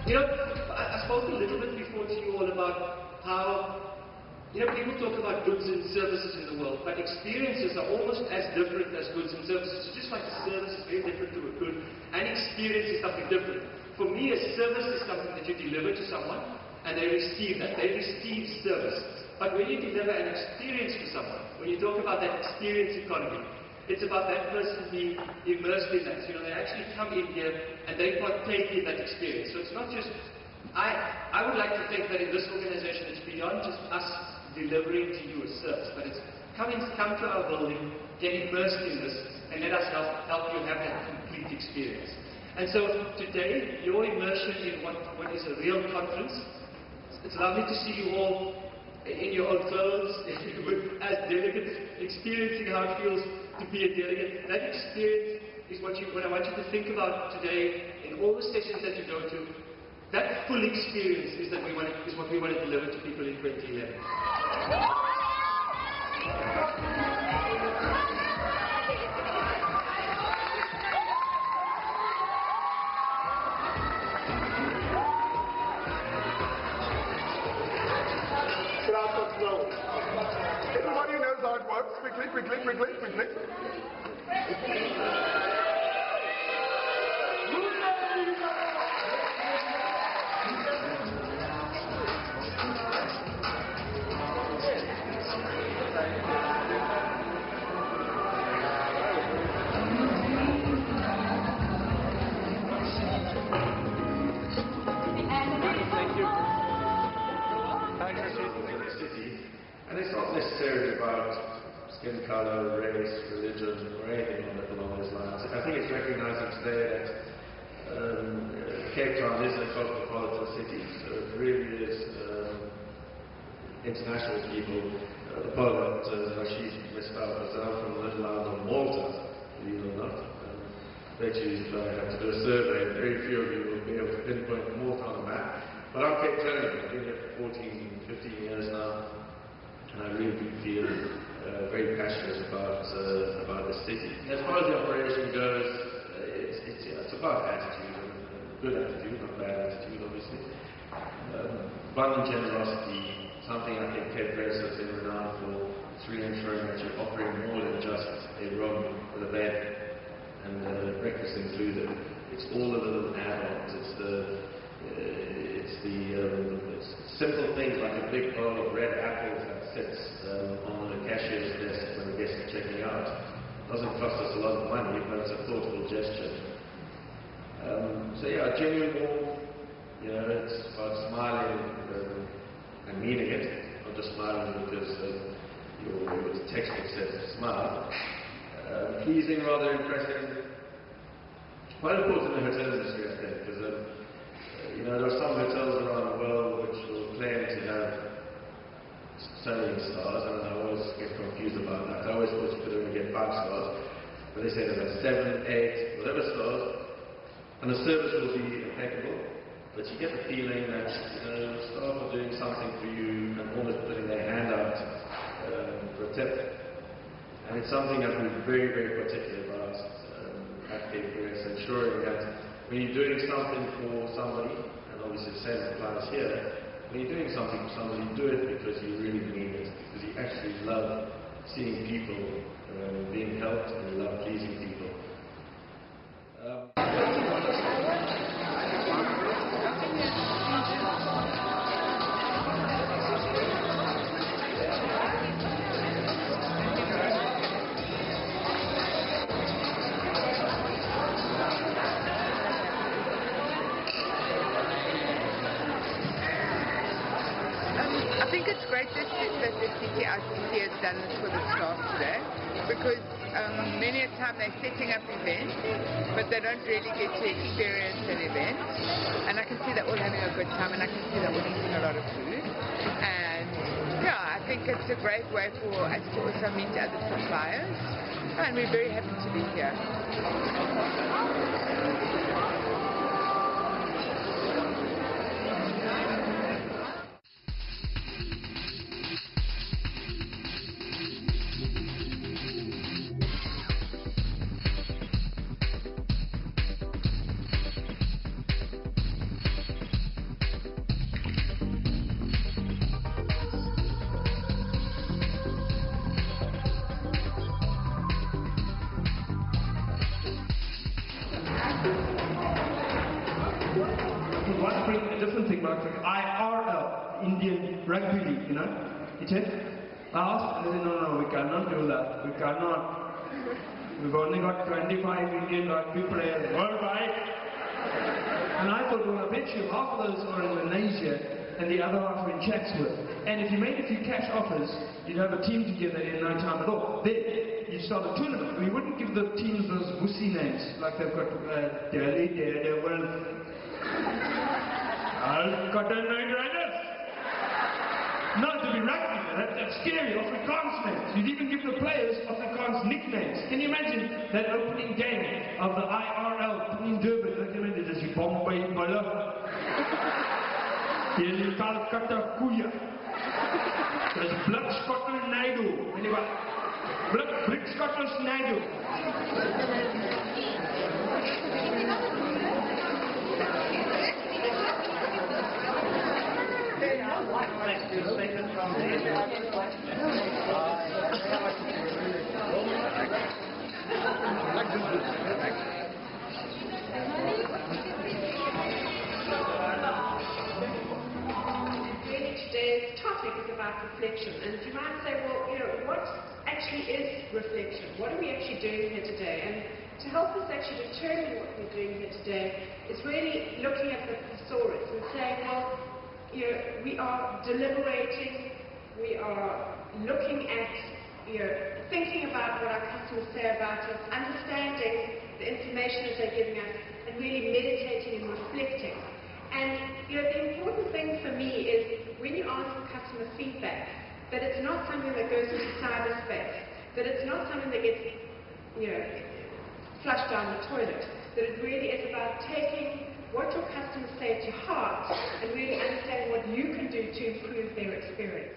You know, I spoke a little bit before to you all about how, you know, people talk about goods and services in the world, but experiences are almost as different as goods and services. So just like a service is very different to a good, and experience is something different. For me, a service is something that you deliver to someone, and they receive that. They receive service. But when you deliver an experience to someone, when you talk about that experience economy, it's about that person being immersed in that. You know, they actually come in here and they partake in that experience. So it's not just, I would like to think that in this organization it's beyond just us delivering to you a service, but it's come to our building, get immersed in this, and let us help you have that complete experience. And so today, your immersion in what is a real conference, it's lovely to see you all in your own clothes, as delegates, experiencing how it feels to be a delegate. That experience is what I want you to think about today in all the sessions that you go to. That full experience is what we want to deliver to people in 2011. Everybody knows how it works. Quickly. And it's not necessarily about skin color, race, religion, or anything along those lines. I think it's recognizing today that Cape Town is a cosmopolitan city, so it really is international people. The part that Rashid missed out was I'm from the little island of Malta, believe it or not. Bet you if I had to do a survey, very few of you will be able to pinpoint Malta on the map. But I'm Cape Townian. I've been here for 14, 15 years now. And I really feel very passionate about the city. As far as the operation goes, it's about attitude, and good attitude, not bad attitude, obviously. Abundant generosity, something I think Cape Press has been renowned for. It's reensuring that you're offering more than just a room with a bed and breakfast included. It's all the little add-ons. It's simple things like a big bowl of red apples that sits on the cashier's desk when the guests are checking out. It doesn't cost us a lot of money, but it's a thoughtful gesture. So yeah, genuine warmth, you know, it's about smiling and meaning it, not just smiling because your textbook says smile. Pleasing rather impressing. Quite important in the hotel industry, I think, because you know, there are some hotels around the world which will claim to have selling stars, and I always get confused about that. I always thought you could only get 5 stars, but they say there are 7, 8, whatever stars, and the service will be impeccable, but you get the feeling that staff are doing something for you and almost putting their hand out for a tip. And it's something that we're very, very particular about at Cape Press, ensuring that when you're doing something for somebody, and obviously the same applies here, when you're doing something for somebody, do it because you really mean it, because you actually love seeing people being helped and you love pleasing people. I think it's great that the CTICC has done this for the staff today, because many a time they're setting up events, but they don't really get to experience an event. And I can see that we're having a good time, and I can see that we're eating a lot of food. And yeah, I think it's a great way for us to also meet other suppliers, and we're very happy to be here. because one bring a different thing like IRL, Indian Rugby League, you know. You check? I asked, and they said, no, we cannot do that. We cannot. We've only got 25 Indian rugby players worldwide. And I thought, well, I bet you half of those are in Malaysia and the other half are in Chatsworth. And if you made a few cash offers, you'd have a team together in no time at all. Then you'd start a tournament. We wouldn't give the teams those wussy names, like they've got Delhi Daredevil, Calcutta Knight Riders. Not to be rugby, that's scary, Afrikaans names. You'd even give the players Afrikaans nicknames. Can you imagine that opening game of the IRL in Durban? I can imagine this, Bombay Buller, Delhi Calcutta Kuya, there's Blood Scotland Naidu, anyway, Blood Scotland Naidu. Today's topic is about reflection, and you might say, well, you know, what actually is reflection? What are we actually doing here today? And to help us actually determine what we're doing here today is really looking at the thesaurus and saying, well, you know, we are deliberating, we are looking at, you know, thinking about what our customers say about us, understanding the information that they're giving us, and really meditating and reflecting. And, you know, the important thing for me is when you ask for customer feedback, that it's not something that goes into cyberspace, that it's not something that gets, you know, flushed down the toilet, that it really is about taking what your customers say to heart and really understanding what you can do to improve their experience.